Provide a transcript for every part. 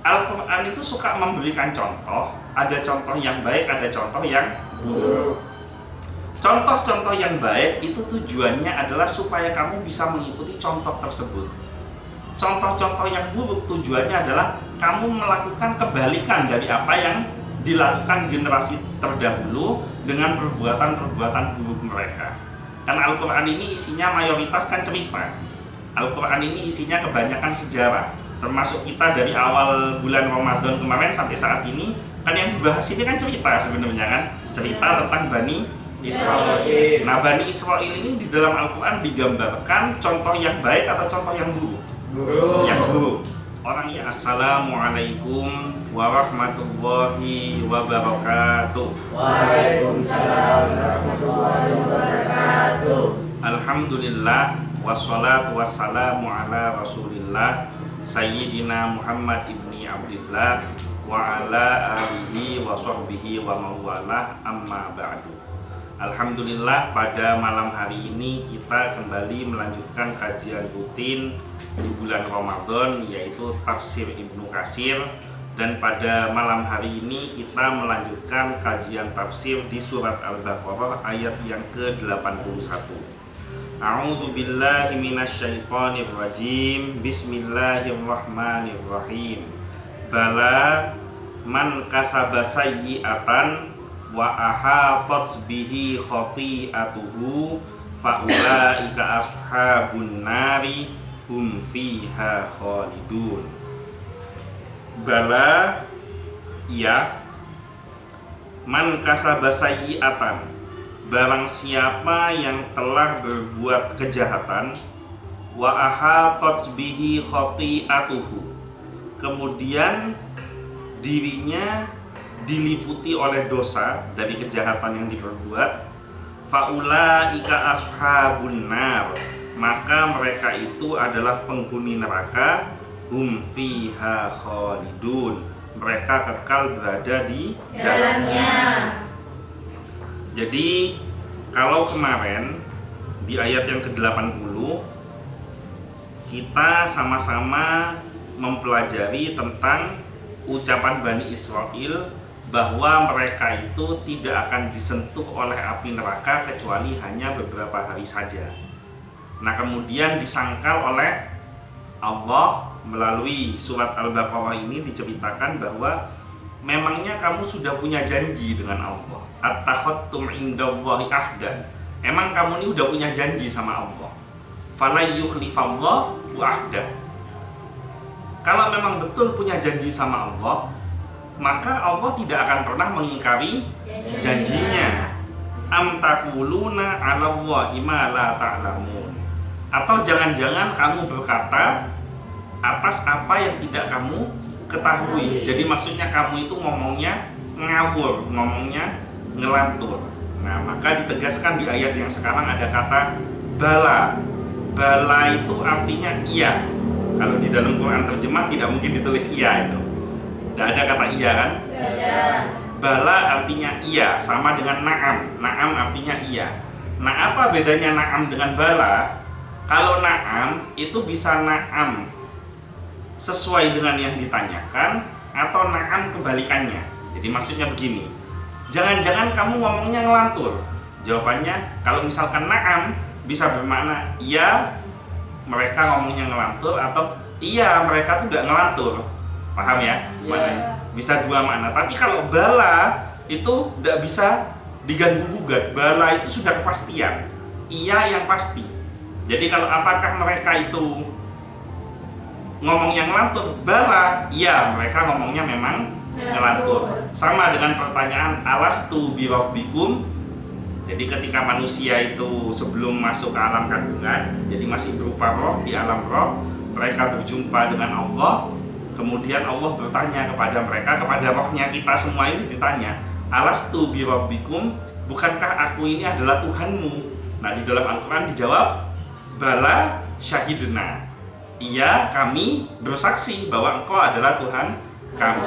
Al-Quran itu suka memberikan contoh, ada contoh yang baik, ada contoh yang buruk. Contoh-contoh yang baik itu tujuannya adalah supaya kamu bisa mengikuti contoh tersebut. Contoh-contoh yang buruk tujuannya adalah kamu melakukan kebalikan dari apa yang dilakukan generasi terdahulu dengan perbuatan-perbuatan buruk mereka. Karena Al-Quran ini isinya mayoritas kan cerita. Al-Quran ini isinya kebanyakan sejarah. Termasuk kita dari awal bulan Ramadan kemarin sampai saat ini, kan yang dibahas ini kan cerita sebenarnya kan. Cerita tentang Bani Israel. Nah, Bani Israel ini di dalam Al-Quran digambarkan contoh yang baik atau contoh yang buruk? Yang buruk. Orangnya Assalamualaikum warahmatullahi wabarakatuh. Waalaikumsalam warahmatullahi wabarakatuh. Alhamdulillah wassalatu wassalamu ala rasulillah Sayyidina Muhammad ibni Abdillah wa ala alihi wa sahbihi wa mawalah amma ba'du. Alhamdulillah, pada malam hari ini kita kembali melanjutkan kajian rutin di bulan Ramadan, yaitu Tafsir Ibnu Katsir. Dan pada malam hari ini kita melanjutkan kajian tafsir di surat Al-Baqarah ayat yang ke-81. A'udzu billahi minasyaitonir rajim. Bismillahirrahmanirrahim. Bala man kasaba sayyi'atan wa ahatat bihi khati'atuhu fa ulaika ashabun nari hum fiha khalidun. Bala, ya, man kasaba sayyi'atan, barang siapa yang telah berbuat kejahatan, wa ahatat bihi khati'atuhu, kemudian dirinya diliputi oleh dosa dari kejahatan yang diperbuat, faulaika ashabun nar, maka mereka itu adalah penghuni neraka, hum fiha khalidun, mereka kekal berada di dalamnya. Jadi kalau kemarin di ayat yang ke-80 kita sama-sama mempelajari tentang ucapan Bani Israel bahwa mereka itu tidak akan disentuh oleh api neraka kecuali hanya beberapa hari saja. Nah, kemudian disangkal oleh Allah melalui surat Al-Baqarah ini diceritakan bahwa memangnya kamu sudah punya janji dengan Allah. Attakhadtum indallahi ahdan. Emang kamu ini udah punya janji sama Allah. Fala yukhlifallahu ahdah. Kalau memang betul punya janji sama Allah, maka Allah tidak akan pernah mengingkari janjinya. Am taquluna 'alallahi ma la ta'lamun. Atau jangan-jangan kamu berkata atas apa yang tidak kamu ketahui. Jadi maksudnya kamu itu ngomongnya ngawur, ngomongnya ngelantur. Nah, maka ditegaskan di ayat yang sekarang ada kata bala. Bala itu artinya iya. Kalau di dalam Quran terjemah tidak mungkin ditulis iya itu. Tidak ada kata iya kan? Ada. Bala artinya iya, sama dengan na'am. Na'am artinya iya. Nah, apa bedanya na'am dengan bala? Kalau na'am itu bisa na'am sesuai dengan yang ditanyakan, atau na'am kebalikannya. Jadi maksudnya begini, jangan-jangan kamu ngomongnya ngelantur. Jawabannya, kalau misalkan na'am bisa bermakna iya, mereka ngomongnya ngelantur, atau iya, mereka tuh gak ngelantur. Paham ya? Yeah. Bisa dua makna. Tapi kalau bala itu tidak bisa diganggu gugat. Bala itu sudah kepastian, iya yang pasti. Jadi kalau apakah mereka itu ngomongnya ngelantur? Bala, iya, mereka ngomongnya memang ngelantur. Sama dengan pertanyaan alastu birabbikum. Jadi ketika manusia itu sebelum masuk ke alam kandungan, jadi masih berupa roh, di alam roh, mereka berjumpa dengan Allah. Kemudian Allah bertanya kepada mereka, kepada rohnya kita semua ini ditanya, alastu birabbikum, bukankah aku ini adalah Tuhanmu? Nah, di dalam Al-Quran dijawab, bala syahidna, iya, kami bersaksi bahwa engkau adalah Tuhan kami.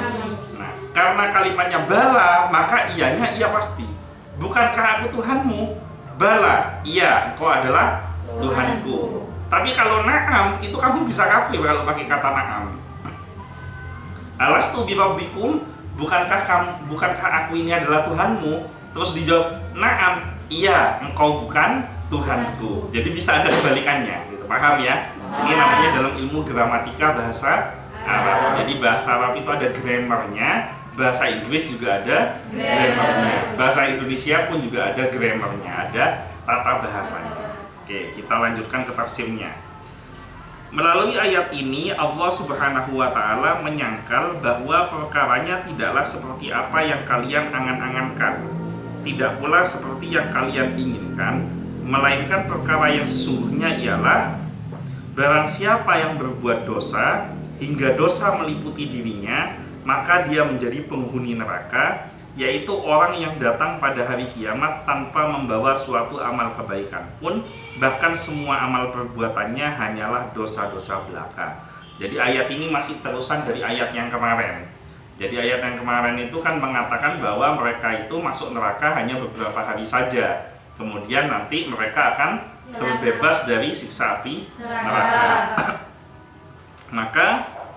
Nah, karena kalimatnya bala, maka iyanya iya pasti. Bukankah aku Tuhanmu? Bala, iya, engkau adalah Tuhanku. Tapi kalau na'am, itu kamu bisa kafir kalau pakai kata na'am. Alastu birabbikum, bukankah aku ini adalah Tuhanmu? Terus dijawab, na'am, iya, engkau bukan Tuhanku. Jadi bisa ada kebalikannya, gitu. Paham ya? Ini namanya dalam ilmu gramatika bahasa Arab. Jadi bahasa Arab itu ada grammarnya, bahasa Inggris juga ada grammarnya, bahasa Indonesia pun juga ada grammarnya, ada tata bahasanya. Oke, kita lanjutkan ke tafsirnya. Melalui ayat ini Allah Subhanahu wa Ta'ala menyangkal bahwa perkaranya tidaklah seperti apa yang kalian angan-angankan, tidak pula seperti yang kalian inginkan, melainkan perkara yang sesungguhnya ialah barang siapa yang berbuat dosa hingga dosa meliputi dirinya, maka dia menjadi penghuni neraka, yaitu orang yang datang pada hari kiamat tanpa membawa suatu amal kebaikan pun, bahkan semua amal perbuatannya hanyalah dosa-dosa belaka. Jadi ayat ini masih terusan dari ayat yang kemarin. Jadi ayat yang kemarin itu kan mengatakan bahwa mereka itu masuk neraka hanya beberapa hari saja. Kemudian nanti mereka akan terbebas dari siksa api neraka. Maka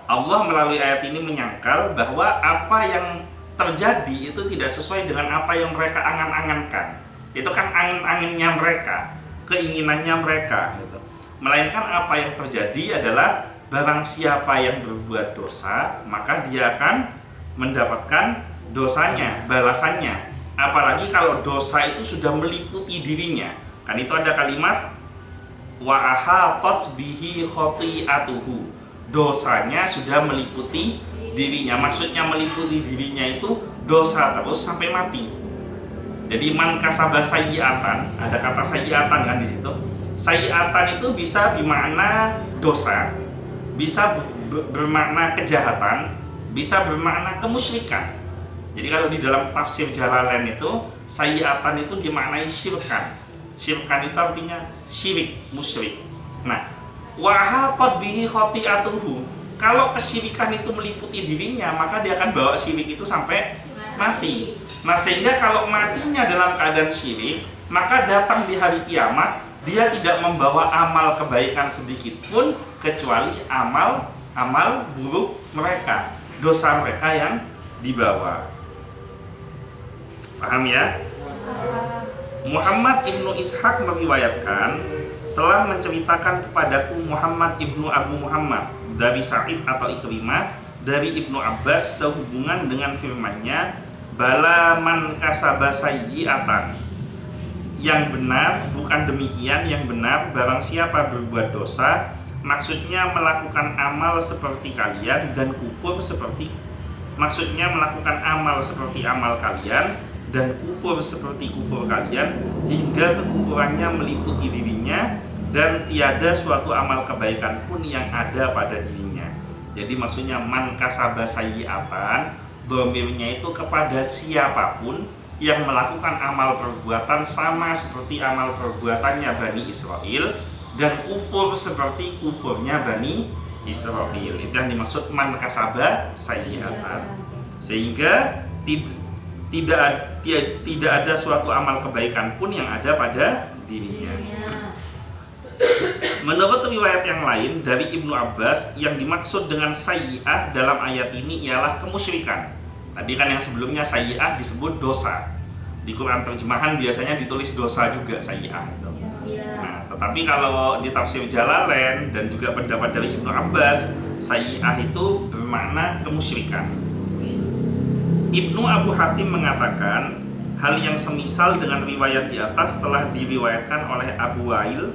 Allah melalui ayat ini menyangkal bahwa apa yang terjadi itu tidak sesuai dengan apa yang mereka angan-angankan. Itu kan angan-angannya mereka, keinginannya mereka, gitu. Melainkan apa yang terjadi adalah barang siapa yang berbuat dosa, maka dia akan mendapatkan dosanya, balasannya. Apalagi kalau dosa itu sudah meliputi dirinya. Kan itu ada kalimat wa ahatat bihi khati'atuhu. Dosanya sudah meliputi dirinya. Maksudnya meliputi dirinya itu dosa terus sampai mati. Jadi man kasaba sayyi'atan, ada kata sayyi'atan kan di situ. Sayyi'atan itu bisa bermakna dosa, bisa bermakna kejahatan, bisa bermakna kemusyrikan. Jadi kalau di dalam tafsir Jalalain itu sayyi'atan itu dimaknai syirkan. Syirkan itu artinya syirik, musyrik. Nah, wa hatat bihi khati'atuhu. Kalau kesyirikan itu meliputi dirinya, maka dia akan bawa syirik itu sampai mati. Nah, sehingga kalau matinya dalam keadaan syirik, maka datang di hari kiamat dia tidak membawa amal kebaikan sedikit pun kecuali amal buruk mereka, dosa mereka yang dibawa. Paham ya? Muhammad ibnu Ishaq meriwayatkan telah menceritakan kepadaku Muhammad ibnu Abu Muhammad dari Sa'id atau Ikrimah dari Ibnu Abbas sehubungan dengan firman-Nya bala man kasaba sayyi'atan. Yang benar, bukan demikian, yang benar barang siapa berbuat dosa, maksudnya melakukan amal seperti kalian dan kufur seperti, maksudnya melakukan amal seperti amal kalian dan kufur seperti kufur kalian, hingga kekufurannya meliputi dirinya dan tiada suatu amal kebaikan pun yang ada pada dirinya. Jadi maksudnya man kasaba sayyi'atan, dhamirnya itu kepada siapapun yang melakukan amal perbuatan sama seperti amal perbuatannya Bani Israel dan kufur seperti kufurnya Bani Israel. Itu yang dimaksud man kasaba sayyi'atan. Sehingga tidak ada suatu amal kebaikan pun yang ada pada dirinya. Menurut riwayat yang lain dari Ibnu Abbas, yang dimaksud dengan sayyi'ah dalam ayat ini ialah kemusyrikan. Tadi kan yang sebelumnya sayyi'ah disebut dosa. Di Quran terjemahan biasanya ditulis dosa juga sayyi'ah itu. Nah, tetapi kalau di tafsir Jalalain dan juga pendapat dari Ibnu Abbas, sayyi'ah itu bermakna kemusyrikan. Ibnu Abu Hatim mengatakan hal yang semisal dengan riwayat di atas telah diriwayatkan oleh Abu Wa'il,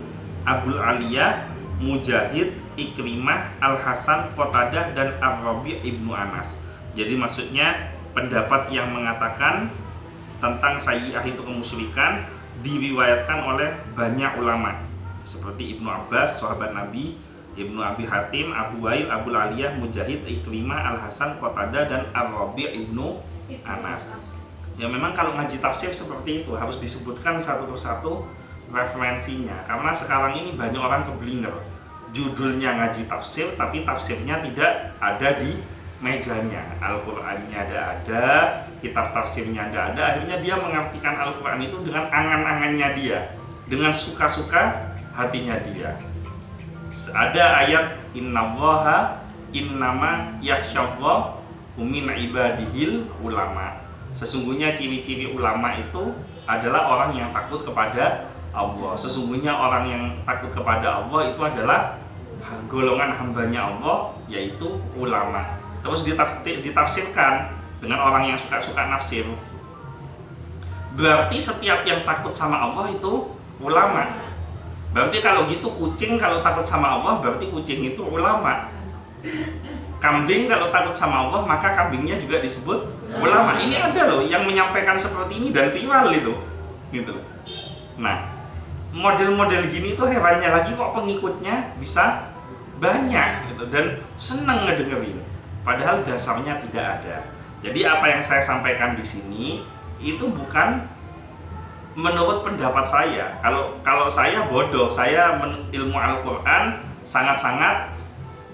Abul Aliyah, Mujahid, Ikrimah, Al-Hasan, Qatadah, dan Ar-Rabi' Ibnu Anas. Jadi maksudnya pendapat yang mengatakan tentang sayyi'ah itu kemusyrikan diriwayatkan oleh banyak ulama seperti Ibnu Abbas, sahabat Nabi, Ibnu Abi Hatim, Abu Wa'il, Abul Aliyah, Mujahid, Ikrimah, Al-Hasan, Qatadah, dan Ar-Rabi' Ibnu Anas. Ya memang kalau ngaji tafsir seperti itu harus disebutkan satu persatu referensinya, karena sekarang ini banyak orang keblinger judulnya ngaji tafsir tapi tafsirnya tidak ada di mejanya, Al-Qur'annya ada, kitab tafsirnya ada, akhirnya dia mengartikan Al-Qur'an itu dengan angan-angannya dia, dengan suka-suka hatinya dia. Ada ayat innallaha innama yakhsyallah min ibadihil ulama. Sesungguhnya ciri-ciri ulama itu adalah orang yang takut kepada Allah. Sesungguhnya orang yang takut kepada Allah itu adalah golongan hambanya Allah, yaitu ulama. Terus ditafsirkan dengan orang yang suka nafsir. Berarti setiap yang takut sama Allah itu ulama. Berarti kalau gitu kucing kalau takut sama Allah berarti kucing itu ulama. Kambing kalau takut sama Allah maka kambingnya juga disebut ulama. Ini ada loh yang menyampaikan seperti ini dan viral itu, gitu. Nah, model-model gini tuh herannya lagi kok pengikutnya bisa banyak gitu dan seneng ngedengerin. Padahal dasarnya tidak ada. Jadi apa yang saya sampaikan di sini itu bukan menurut pendapat saya. Kalau saya bodoh, saya ilmu Al-Quran sangat-sangat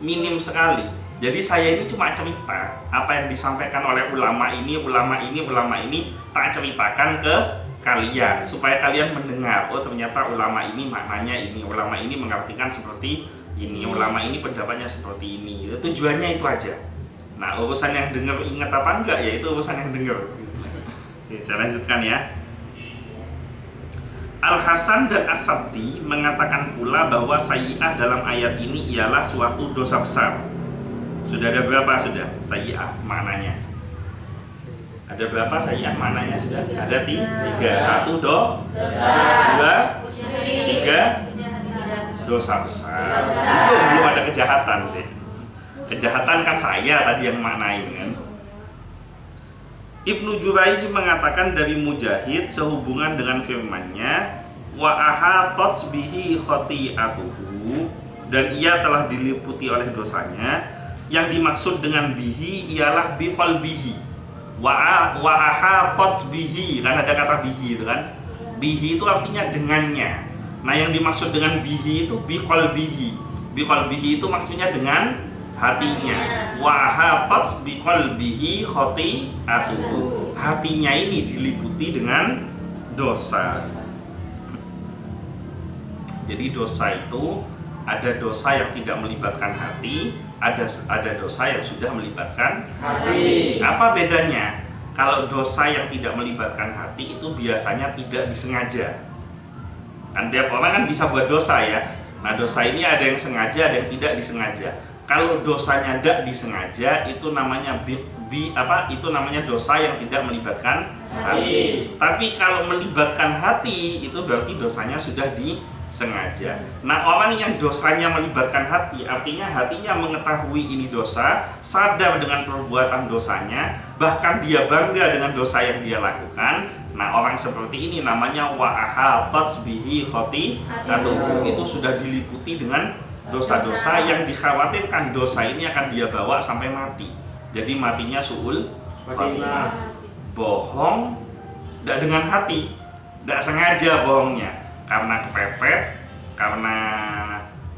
minim sekali. Jadi saya ini cuma cerita apa yang disampaikan oleh ulama ini, tak ceritakan ke kalian supaya kalian mendengar. Oh ternyata ulama ini maknanya ini, ulama ini mengartikan seperti ini, ulama ini pendapatnya seperti ini. Tujuannya itu aja. Nah urusan yang dengar ingat apa enggak ya itu urusan yang dengar. Oke, saya lanjutkan ya. Al-Hasan dan As-Sabti mengatakan pula bahwa sayyi'ah dalam ayat ini ialah suatu dosa besar. Sudah ada berapa sudah sayyi'ah maknanya? Ada berapa sayyi'ah maknanya sudah? Ada 3. 1 dosa, 2, 3 dosa besar. Belum ada kejahatan sih. Kejahatan kan saya tadi yang maknain kan. Ibnu Juraij mengatakan dari Mujahid sehubungan dengan firman-Nya wa ahatat bihi khati'atuhu, dan ia telah diliputi oleh dosanya. Yang dimaksud dengan bihi ialah biqalbihi. Wa ahatat bihi, kan ada kata bihi itu kan. Bihi itu artinya dengannya. Nah, yang dimaksud dengan bihi itu biqalbihi. Biqalbihi itu maksudnya dengan hatinya. Wa ahatat biqalbihi khati'atuhu. Hatinya ini diliputi dengan dosa. Jadi dosa itu ada dosa yang tidak melibatkan hati, ada dosa yang sudah melibatkan hati. Apa bedanya? Kalau dosa yang tidak melibatkan hati itu biasanya tidak disengaja. Kan tiap orang kan bisa buat dosa ya. Nah dosa ini ada yang sengaja, ada yang tidak disengaja. Kalau dosanya tidak disengaja itu namanya itu namanya dosa yang tidak melibatkan hati. Tapi kalau melibatkan hati itu berarti dosanya sudah disengaja. Nah orang yang dosanya melibatkan hati artinya hatinya mengetahui ini dosa, sadar dengan perbuatan dosanya, bahkan dia bangga dengan dosa yang dia lakukan. Nah orang seperti ini namanya wa ahatat bihi khati'atuhu. Itu sudah diliputi dengan dosa-dosa yang dikhawatirkan dosa ini akan dia bawa sampai mati. Jadi matinya su'ul khatimah. Bohong tidak dengan hati, tidak sengaja bohongnya, karena kepepet, karena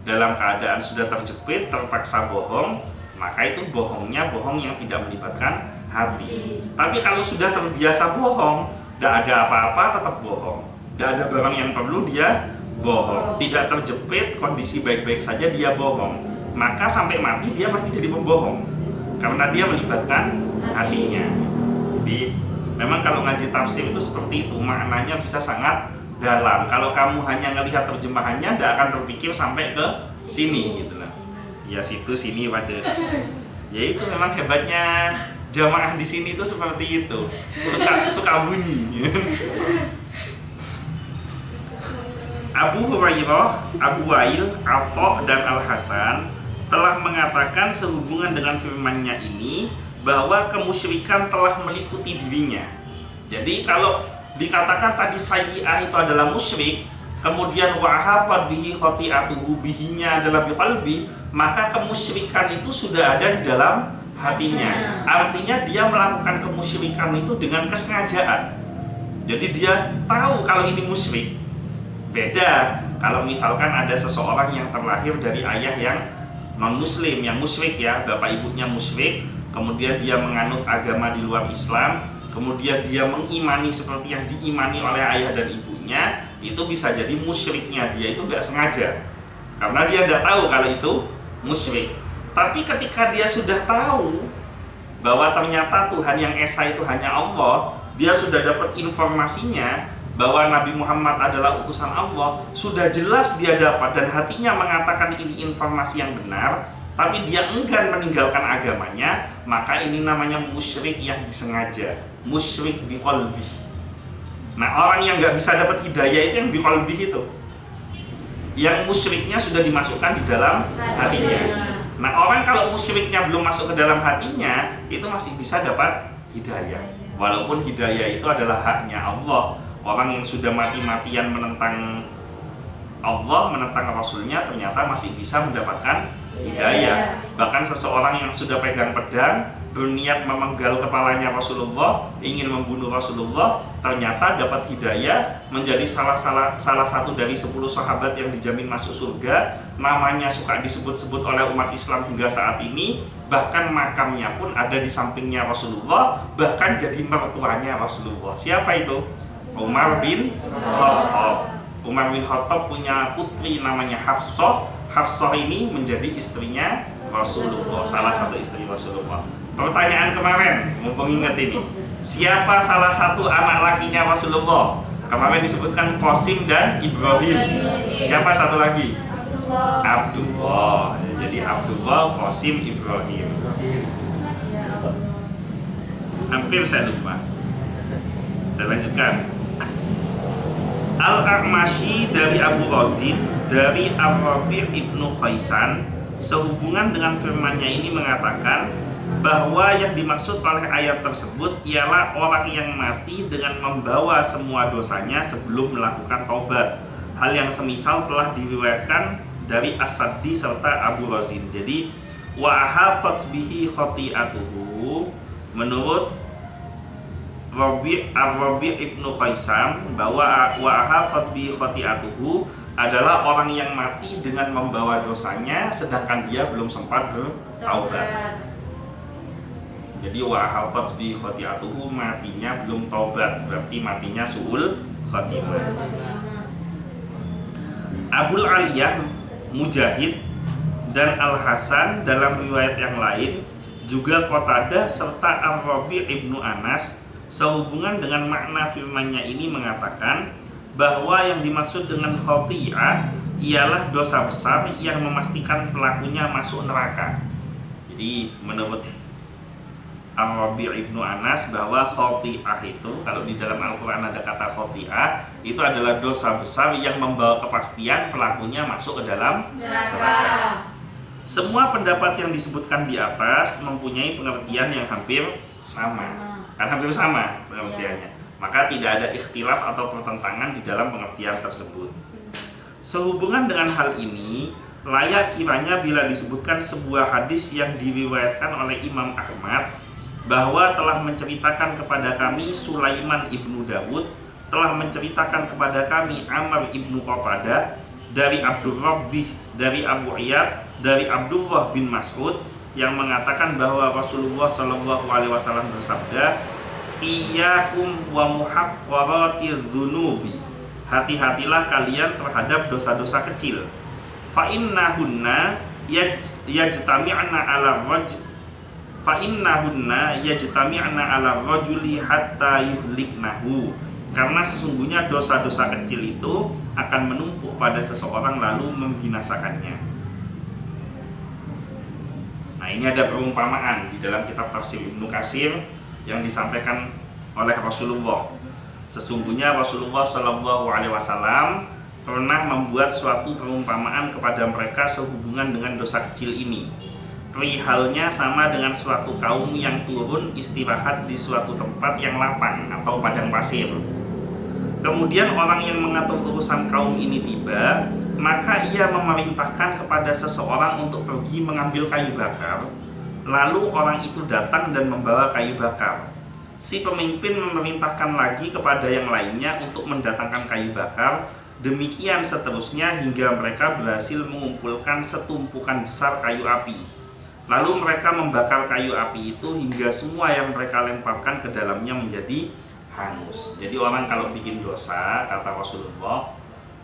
dalam keadaan sudah terjepit, terpaksa bohong, maka itu bohongnya bohong yang tidak melibatkan hati. Tapi kalau sudah terbiasa bohong, tidak ada apa-apa tetap bohong, tidak ada barang yang perlu dia bohong, tidak terjepit, kondisi baik-baik saja dia bohong, maka sampai mati dia pasti jadi pembohong karena dia melibatkan hatinya. Jadi memang kalau ngaji tafsir itu seperti itu, maknanya bisa sangat dalam. Kalau kamu hanya melihat terjemahannya tidak akan terpikir sampai ke sini gitu lah. Ya situ sini pada. Ya itu memang hebatnya jamaah di sini itu seperti itu. Suka bunyi. Abu Hurairah, Abu Wail, Atha dan Al-Hasan telah mengatakan sehubungan dengan firman-Nya ini bahwa kemusyrikan telah meliputi dirinya. Jadi kalau dikatakan tadi sayyi'ah itu adalah musyrik, kemudian wa ahatat bihi khati'atuhu, bihinya adalah biqalbi, maka kemusyrikan itu sudah ada di dalam hatinya. Artinya dia melakukan kemusyrikan itu dengan kesengajaan. Jadi dia tahu kalau ini musyrik. Beda kalau misalkan ada seseorang yang terlahir dari ayah yang non-muslim, yang musyrik ya, bapak ibunya musyrik, kemudian dia menganut agama di luar Islam, kemudian dia mengimani seperti yang diimani oleh ayah dan ibunya, itu bisa jadi musyriknya dia itu tidak sengaja, karena dia tidak tahu kalau itu musyrik. Tapi ketika dia sudah tahu bahwa ternyata Tuhan yang esa itu hanya Allah, dia sudah dapat informasinya bahwa Nabi Muhammad adalah utusan Allah, sudah jelas dia dapat dan hatinya mengatakan ini informasi yang benar, tapi dia enggan meninggalkan agamanya, maka ini namanya musyrik yang disengaja, musyrik biqalbi. Nah, orang yang nggak bisa dapat hidayah itu yang biqalbi itu, yang musyriknya sudah dimasukkan di dalam hatinya. Nah, orang kalau musyriknya belum masuk ke dalam hatinya, itu masih bisa dapat hidayah. Walaupun hidayah itu adalah haknya Allah. Orang yang sudah mati-matian menentang Allah, menentang Rasulnya, ternyata masih bisa mendapatkan hidayah. Bahkan seseorang yang sudah pegang pedang, berniat memenggal kepalanya Rasulullah, ingin membunuh Rasulullah, ternyata dapat hidayah menjadi salah satu dari 10 sahabat yang dijamin masuk surga. Namanya suka disebut-sebut oleh umat Islam hingga saat ini. Bahkan makamnya pun ada di sampingnya Rasulullah, bahkan jadi mertuanya Rasulullah. Siapa itu? Umar bin Khattab. Umar bin Khattab punya putri namanya Hafsah. Hafsah ini menjadi istrinya Rasulullah, salah satu istri Rasulullah. Pertanyaan kemarin, mumpung ingat ini, siapa salah satu anak lakinya Rasulullah? Kemarin disebutkan Qasim dan Ibrahim. Siapa satu lagi? Abdullah. Jadi Abdullah, Qasim, Ibrahim. Hampir saya lupa. Saya lanjutkan. Al-A'mashi dari Abu Razin dari Ar-Rabi' ibnu Khaisan sehubungan dengan firman-Nya ini mengatakan bahwa yang dimaksud oleh ayat tersebut ialah orang yang mati dengan membawa semua dosanya sebelum melakukan taubat. Hal yang semisal telah diriwayatkan dari As-Saddi serta Abu Razin. Jadi wa ahatat bihi khati'atuhu, menurut Ar-Rabi' ibnu Khaisam bahwa wa ahatat bihi khati'atuhu adalah orang yang mati dengan membawa dosanya sedangkan dia belum sempat bertaubat. Jadi wa ahatat bihi khati'atuhu, matinya belum taubat, berarti matinya su'ul khatimah. Abul Aliyah, Mujahid dan Al-Hasan dalam riwayat yang lain, juga Qatadah serta Ar-Rabi' ibnu Anas sehubungan dengan makna firman-Nya ini mengatakan bahwa yang dimaksud dengan khati'ah ialah dosa besar yang memastikan pelakunya masuk neraka. Jadi menurut Ar-Rabi' ibnu Anas bahwa khati'ah itu, kalau di dalam Al-Quran ada kata khati'ah, itu adalah dosa besar yang membawa kepastian pelakunya masuk ke dalam neraka. Semua pendapat yang disebutkan di atas mempunyai pengertian yang hampir sama. Kan hampir sama pengertiannya, maka tidak ada ikhtilaf atau pertentangan di dalam pengertian tersebut. Sehubungan dengan hal ini, layak kiranya bila disebutkan sebuah hadis yang diriwayatkan oleh Imam Ahmad bahwa telah menceritakan kepada kami Sulaiman ibnu Dawud, telah menceritakan kepada kami Amr ibnu Qatadah dari Abdul Rabbih, dari Abu Iyad, dari Abdullah bin Mas'ud, yang mengatakan bahwa Rasulullah SAW bersabda, "Iyyakum wa muhaqqaratiz dzunubi." Hati-hatilah kalian terhadap dosa-dosa kecil. Fa innahunna yajtami'na 'ala rajuli hatta yuhliknahu. Karena sesungguhnya dosa-dosa kecil itu akan menumpuk pada seseorang lalu membinasakannya. Nah, ini ada perumpamaan di dalam kitab tafsir Ibnu Katsir yang disampaikan oleh Rasulullah. Sesungguhnya Rasulullah SAW pernah membuat suatu perumpamaan kepada mereka sehubungan dengan dosa kecil ini. Perihalnya sama dengan suatu kaum yang turun istirahat di suatu tempat yang lapang atau padang pasir. Kemudian orang yang mengatur urusan kaum ini tiba, maka ia memerintahkan kepada seseorang untuk pergi mengambil kayu bakar. Lalu orang itu datang dan membawa kayu bakar. Si pemimpin memerintahkan lagi kepada yang lainnya untuk mendatangkan kayu bakar. Demikian seterusnya hingga mereka berhasil mengumpulkan setumpukan besar kayu api. Lalu mereka membakar kayu api itu hingga semua yang mereka lemparkan ke dalamnya menjadi hangus. Jadi orang kalau bikin dosa, kata Rasulullah,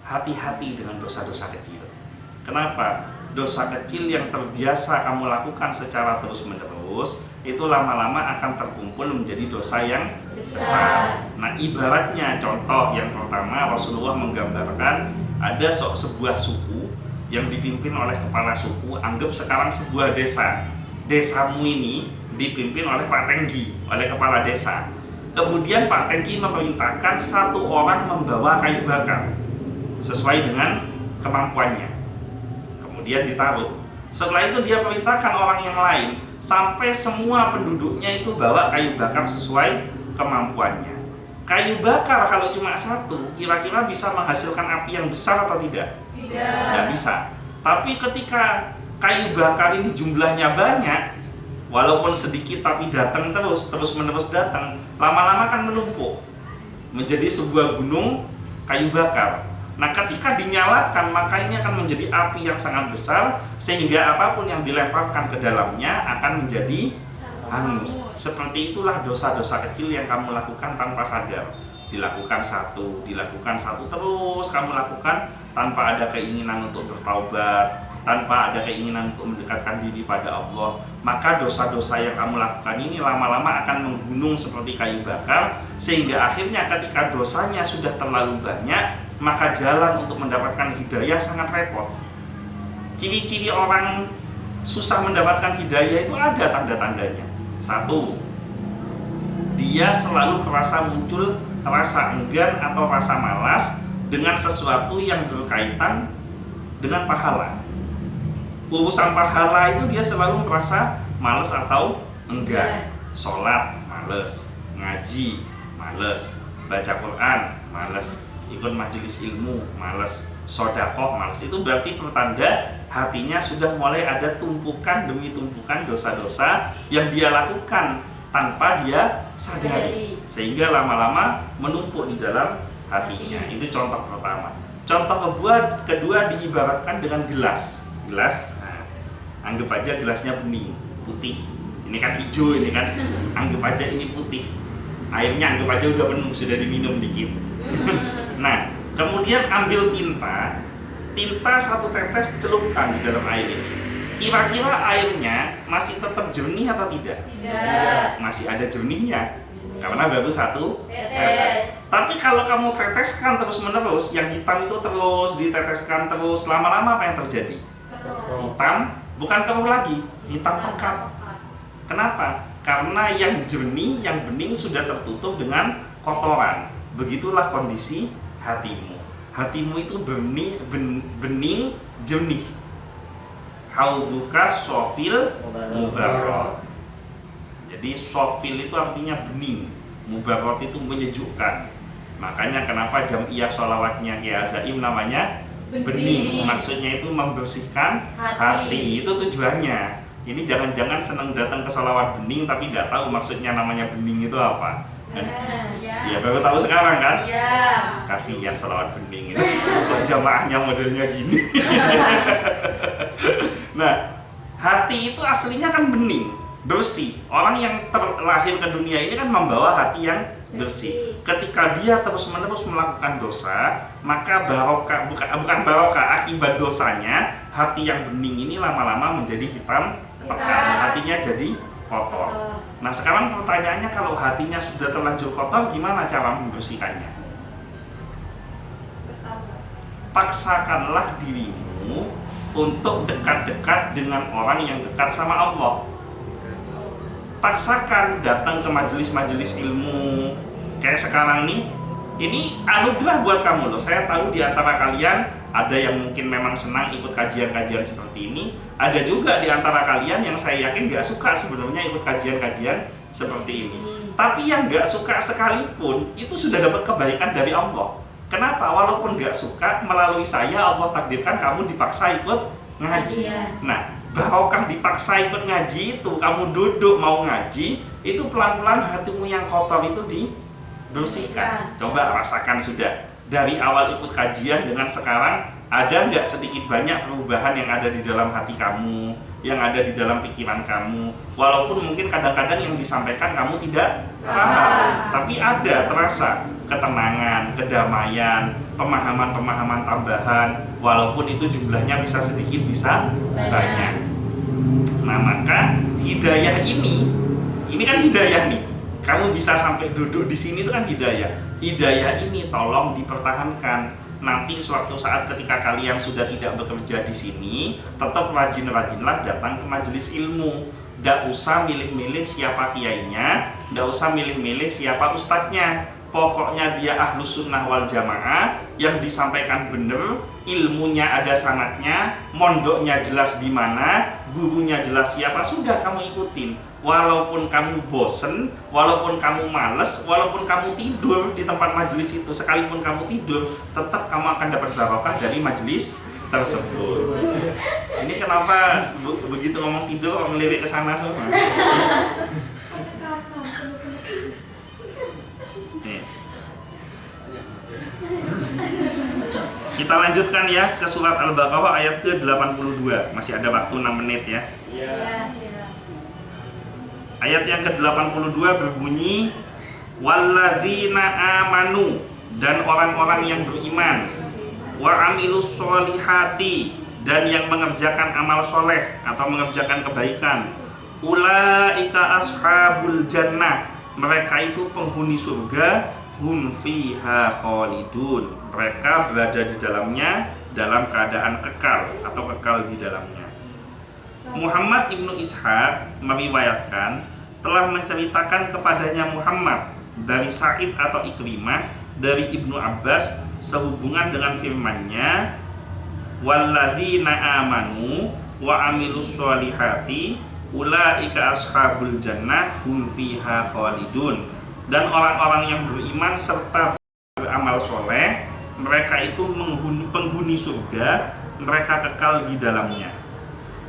hati-hati dengan dosa-dosa kecil. Kenapa? Dosa kecil yang terbiasa kamu lakukan secara terus-menerus, itu lama-lama akan terkumpul menjadi dosa yang besar. Nah, ibaratnya contoh yang pertama, Rasulullah menggambarkan ada sebuah suku yang dipimpin oleh kepala suku. Anggap sekarang sebuah desa. Desamu ini dipimpin oleh Pak Tenggi, oleh kepala desa. Kemudian Pak Tenggi memerintahkan satu orang membawa kayu bakar sesuai dengan kemampuannya. Kemudian ditaruh. Setelah itu dia perintahkan orang yang lain sampai semua penduduknya itu bawa kayu bakar sesuai kemampuannya. Kayu bakar kalau cuma satu, kira-kira bisa menghasilkan api yang besar atau tidak? Tidak. Tidak bisa. Tapi ketika kayu bakar ini jumlahnya banyak, walaupun sedikit tapi datang terus-menerus datang, lama-lama kan menumpuk menjadi sebuah gunung kayu bakar. Nah, ketika dinyalakan, maka ini akan menjadi api yang sangat besar sehingga apapun yang dilemparkan ke dalamnya akan menjadi hangus. Seperti itulah dosa-dosa kecil yang kamu lakukan tanpa sadar. Dilakukan satu terus kamu lakukan tanpa ada keinginan untuk bertaubat, tanpa ada keinginan untuk mendekatkan diri pada Allah. Maka dosa-dosa yang kamu lakukan ini lama-lama akan menggunung seperti kayu bakar, sehingga akhirnya ketika dosanya sudah terlalu banyak, maka jalan untuk mendapatkan hidayah sangat repot. Ciri-ciri orang susah mendapatkan hidayah itu ada tanda-tandanya. Satu, dia selalu merasa muncul rasa enggan atau rasa malas dengan sesuatu yang berkaitan dengan pahala. Urusan pahala itu dia selalu merasa malas atau enggan. Sholat, males. Ngaji, males. Baca Quran, males. Ikut majelis ilmu, males. Sodakoh, males. Itu berarti pertanda hatinya sudah mulai ada tumpukan demi tumpukan dosa-dosa yang dia lakukan tanpa dia sadari, sehingga lama-lama menumpuk di dalam hatinya. Itu contoh pertama. Contoh kedua diibaratkan dengan gelas. Nah, anggap aja gelasnya bening, putih. Ini kan hijau, ini kan. Anggap aja ini putih. Airnya anggap aja udah penuh, sudah diminum dikit. Nah, kemudian ambil tinta satu tetes, celupkan di dalam air ini. Kira-kira airnya masih tetap jernih atau tidak? Tidak. Masih ada jernihnya, karena baru satu tetes. Tapi kalau kamu teteskan terus-menerus, yang hitam itu terus diteteskan terus, lama-lama apa yang terjadi? Hitam, bukan keruh lagi, hitam pekat. Kenapa? Karena yang jernih, yang bening sudah tertutup dengan kotoran. Begitulah kondisi hatimu. Hatimu itu bening, jernih. Haudzuka sofil mubarrot. Jadi sofil itu artinya bening, mubarrot itu menyejukkan. Makanya kenapa jam'iyah sholawatnya Kiai Azaim namanya bening. Maksudnya itu membersihkan hati. Itu tujuannya. Ini jangan-jangan senang datang ke sholawat bening tapi nggak tahu maksudnya namanya bening itu apa. Ya baru tahu sekarang kan? Iya. Kasihan sholawat bening itu. Jamaahnya modelnya gini. Nah, hati itu aslinya kan bening, bersih. Orang yang terlahir ke dunia ini kan membawa hati yang bersih. Ketika dia terus-menerus melakukan dosa, maka barokah, bukan barokah, akibat dosanya, hati yang bening ini lama-lama menjadi hitam pekat, hatinya jadi kotor. Nah, sekarang pertanyaannya, kalau hatinya sudah terlanjur kotor, gimana cara membersihkannya? Paksakanlah dirimu untuk dekat-dekat dengan orang yang dekat sama Allah. Paksakan datang ke majelis-majelis ilmu. Kayak sekarang nih, ini anugerah buat kamu loh. Saya tahu di antara kalian ada yang mungkin memang senang ikut kajian-kajian seperti ini. Ada juga di antara kalian yang saya yakin gak suka sebenarnya ikut kajian-kajian seperti ini. Tapi yang gak suka sekalipun, itu sudah dapat kebaikan dari Allah. Kenapa? Walaupun gak suka, melalui saya Allah takdirkan kamu dipaksa ikut ngaji. Nah, barokah dipaksa ikut ngaji itu, kamu duduk mau ngaji, itu pelan-pelan hatimu yang kotor itu dibersihkan. Coba rasakan sudah dari awal ikut kajian dengan sekarang, ada nggak sedikit banyak perubahan yang ada di dalam hati kamu, yang ada di dalam pikiran kamu. Walaupun mungkin kadang-kadang yang disampaikan kamu tidak paham, tapi ada terasa ketenangan, kedamaian, pemahaman-pemahaman tambahan, walaupun itu jumlahnya bisa sedikit, bisa banyak. Nah, maka hidayah ini Ini kan hidayah nih. Kamu bisa sampai duduk di sini itu kan hidayah. Hidayah ini tolong dipertahankan. Nanti suatu saat ketika kalian sudah tidak bekerja di sini, tetap rajin-rajinlah datang ke majelis ilmu. Tidak usah milih-milih siapa kiainya, tidak usah milih-milih siapa ustadznya. Pokoknya dia ahlus sunnah wal jamaah, yang disampaikan benar, ilmunya ada sanadnya, mondoknya jelas di mana, gurunya jelas siapa, sudah kamu ikutin. Walaupun kamu bosen, walaupun kamu males, walaupun kamu tidur di tempat majelis itu, sekalipun kamu tidur, tetap kamu akan dapat barokah dari majelis tersebut. Ini kenapa begitu ngomong tidur ngelirik ke sana semua? Kita lanjutkan ya ke surat Al-Baqarah ayat ke-82. Masih ada waktu 6 menit ya. Ayat yang ke-82 berbunyi, walladzina amanu, dan orang-orang yang beriman, wa amilus solihati, dan yang mengerjakan amal soleh atau mengerjakan kebaikan, ulaika ashabul jannah, mereka itu penghuni surga, hum fiha khalidun, mereka berada di dalamnya dalam keadaan kekal atau kekal di dalamnya. Muhammad ibnu Ishaq meriwayatkan telah menceritakan kepadanya Muhammad dari Sa'id atau Ikrimah dari Ibnu Abbas sehubungan dengan firman-Nya, walladzina amanu wa amilus solihati ulaika ashabul jannah hum fiha khalidun, dan orang-orang yang beriman serta beramal soleh, mereka itu penghuni surga, mereka kekal di dalamnya.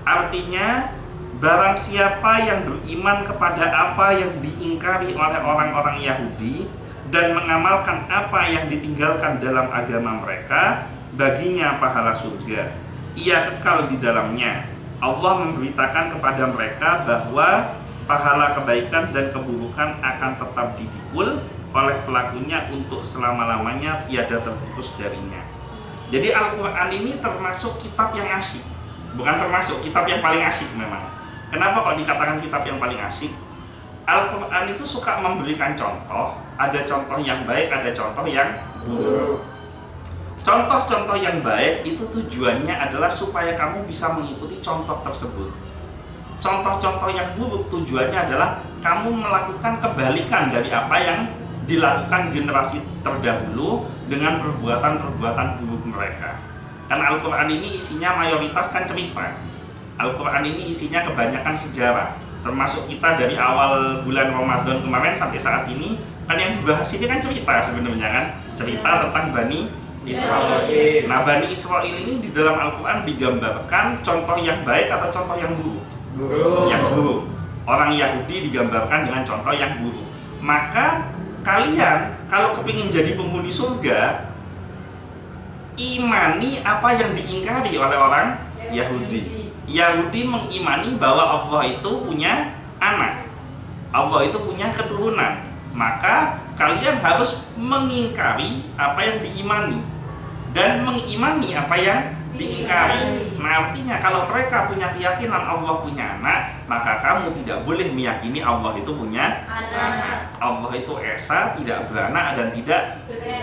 Artinya, barang siapa yang beriman kepada apa yang diingkari oleh orang-orang Yahudi dan mengamalkan apa yang ditinggalkan dalam agama mereka, baginya pahala surga, ia kekal di dalamnya. Allah memberitakan kepada mereka bahwa pahala kebaikan dan keburukan akan tetap dipikul oleh pelakunya untuk selama-lamanya, tiada terputus darinya. Jadi Al-Quran ini termasuk kitab yang asyik. Bukan termasuk, kitab yang paling asyik memang. Kenapa kok dikatakan kitab yang paling asyik? Al-Quran itu suka memberikan contoh. Ada contoh yang baik, ada contoh yang buruk. Contoh-contoh yang baik itu tujuannya adalah supaya kamu bisa mengikuti contoh tersebut. Contoh-contoh yang buruk tujuannya adalah kamu melakukan kebalikan dari apa yang dilakukan generasi terdahulu dengan perbuatan-perbuatan buruk mereka. Karena Al-Quran ini isinya mayoritas kan cerita. Al-Quran ini isinya kebanyakan sejarah. Termasuk kita dari awal bulan Ramadan kemarin sampai saat ini, kan yang dibahas ini kan cerita sebenarnya kan. Cerita tentang Bani Israel. Nah, Bani Israel ini di dalam Al-Quran digambarkan contoh yang baik atau contoh yang buruk? Yang buruk. Orang Yahudi digambarkan dengan contoh yang buruk. Maka kalian kalau kepingin jadi penghuni surga, imani apa yang diingkari oleh orang Yahudi. Yahudi mengimani bahwa Allah itu punya anak, Allah itu punya keturunan. Maka kalian harus mengingkari apa yang diimani dan mengimani apa yang diingkari. Nah, artinya kalau mereka punya keyakinan Allah punya anak, maka kamu tidak boleh meyakini Allah itu punya anak. Allah itu esa, tidak beranak dan tidak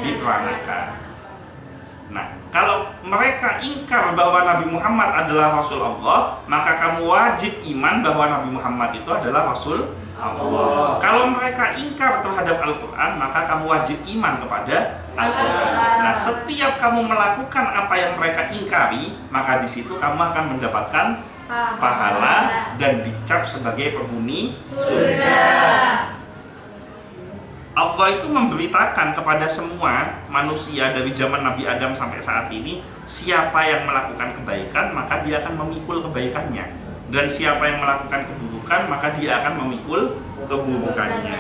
diperanakan. Nah, kalau mereka ingkar bahwa Nabi Muhammad adalah Rasul Allah, maka kamu wajib iman bahwa Nabi Muhammad itu adalah Rasul Allah. Kalau mereka ingkar terhadap Al-Quran, maka kamu wajib iman kepada Al-Quran. Nah, setiap kamu melakukan apa yang mereka ingkari, maka di situ kamu akan mendapatkan pahala dan dicap sebagai penghuni surga. Allah itu memberitakan kepada semua manusia dari zaman Nabi Adam sampai saat ini, siapa yang melakukan kebaikan maka dia akan memikul kebaikannya, dan siapa yang melakukan keburukan maka dia akan memikul keburukannya.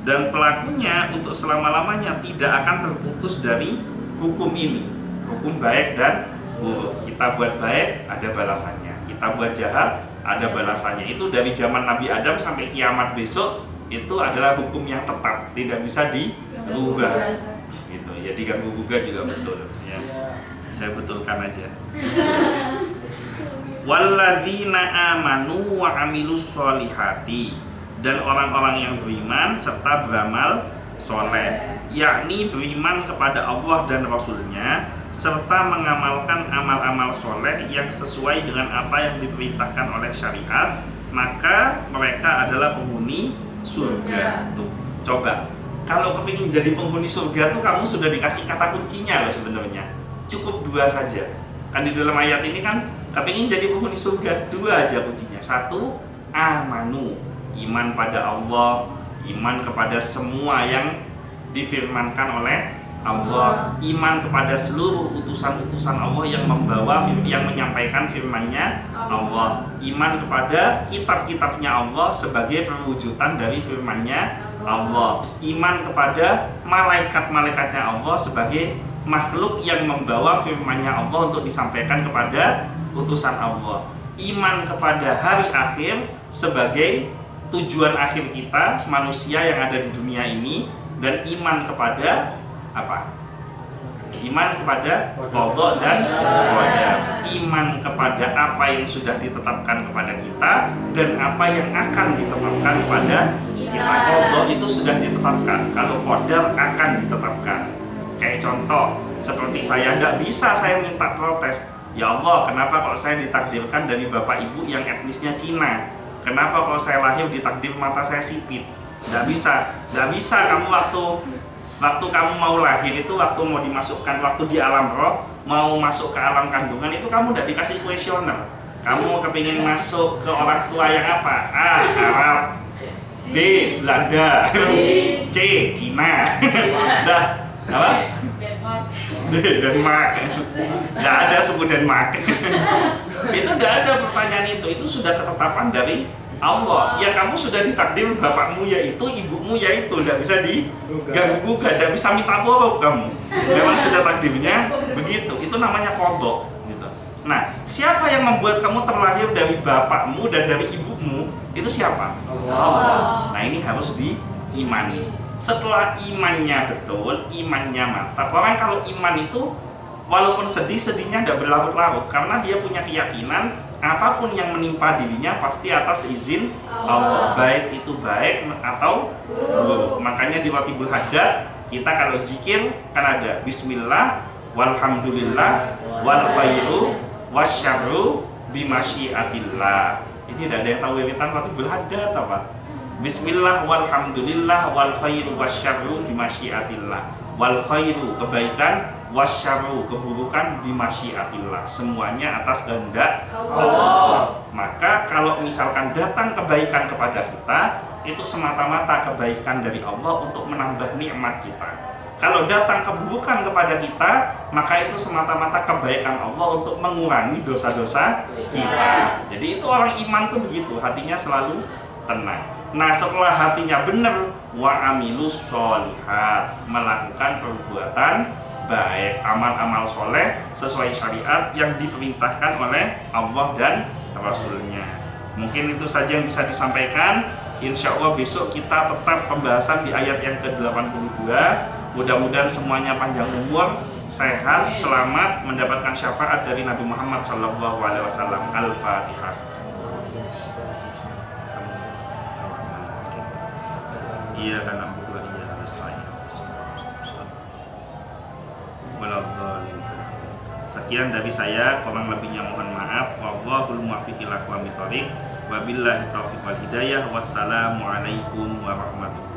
Dan pelakunya untuk selama-lamanya tidak akan terputus dari hukum ini, hukum baik dan buruk. Kita buat baik ada balasannya, kita buat jahat ada balasannya. Itu dari zaman Nabi Adam sampai kiamat besok, itu adalah hukum yang tetap, tidak bisa dirubah. Gitu. Ya diganggu gugat juga betul. Ya. Saya betulkan aja. Walladzina amanu wa amilus solihati, dan orang-orang yang beriman serta beramal soleh, yakni beriman kepada Allah dan Rasul-Nya serta mengamalkan amal-amal soleh yang sesuai dengan apa yang diperintahkan oleh syariat, maka mereka adalah penghuni surga. Tuh, coba kalau kepingin jadi penghuni surga tuh kamu sudah dikasih kata kuncinya loh sebenarnya. Cukup 2 saja. Kan di dalam ayat ini kan kepingin jadi penghuni surga 2 aja kuncinya. 1, amanu, iman pada Allah, iman kepada semua yang difirmankan oleh Allah, iman kepada seluruh utusan-utusan Allah yang menyampaikan firman-Nya Allah, iman kepada kitab-kitabnya Allah sebagai perwujudan dari firman-Nya Allah, iman kepada malaikat-malaikatnya Allah sebagai makhluk yang membawa firman-Nya Allah untuk disampaikan kepada utusan Allah, iman kepada hari akhir sebagai tujuan akhir kita manusia yang ada di dunia ini, dan iman kepada apa? Iman kepada qadha dan qadar. Iman kepada apa yang sudah ditetapkan kepada kita dan apa yang akan ditetapkan kepada kita. Qadha itu sudah ditetapkan, kalau qadar akan ditetapkan. Kayak contoh, seperti saya tidak bisa saya minta protes. Ya Allah, kenapa kalau saya ditakdirkan dari bapak ibu yang etnisnya Cina? Kenapa kalau saya lahir ditakdir mata saya sipit? Tidak bisa kamu waktu kamu mau lahir itu, waktu mau dimasukkan, waktu di alam roh mau masuk ke alam kandungan itu kamu udah dikasih kuesioner. Kamu kepingin masuk ke orang tua yang apa? A, Arab, B, Belanda, C, Cina, dah apa? Denmark. Nggak ada suku Denmark. Itu nggak ada pertanyaan itu sudah ketetapan dari Allah. Ya kamu sudah ditakdir bapakmu yaitu, ibumu yaitu, tidak bisa diganggu, tidak bisa minta apa kamu. Memang sudah takdirnya begitu. Itu namanya qadha gitu. Nah, siapa yang membuat kamu terlahir dari bapakmu dan dari ibumu? Itu siapa? Allah. Nah, ini harus diimani. Setelah imannya betul, imannya mantap. Orang kalau iman itu walaupun sedihnya tidak berlarut-larut, karena dia punya keyakinan apapun yang menimpa dirinya pasti atas izin Allah, baik itu baik atau buruk. Makanya di Ratibul Haddad kita kalau zikir kan ada Bismillah, walhamdulillah, wal khairu wasyarru bimasyiatillah. Ini tidak ada yang tahu wiritan Ratibul Haddad apa? Bismillah, walhamdulillah, wal khairu wasyarru bimasyiatillah. Wal khairu kebaikan, wasyarru keburukan, bimasyiatillah, semuanya atas kehendak Allah. Maka kalau misalkan datang kebaikan kepada kita, itu semata-mata kebaikan dari Allah untuk menambah nikmat kita. Kalau datang keburukan kepada kita, maka itu semata-mata kebaikan Allah untuk mengurangi dosa-dosa kita. Jadi itu orang iman tuh begitu, hatinya selalu tenang. Nah, setelah hatinya benar, wa amilus sholihat, melakukan perbuatan baik, amal-amal soleh sesuai syariat yang diperintahkan oleh Allah dan Rasul-Nya. Mungkin itu saja yang bisa disampaikan. Insya Allah besok kita tetap pembahasan di ayat yang ke-82. Mudah-mudahan semuanya panjang umur, sehat, selamat, mendapatkan syafaat dari Nabi Muhammad SAW. Al-Fatihah. Iya karena berdua iya harus lain. Sekian dari saya, kurang lebihnya mohon maaf. Wallahul muwaffiq ila aqwamit thoriq. Wabillahi taufiq wal hidayah. Wassalamualaikum warahmatullahi wabarakatuh.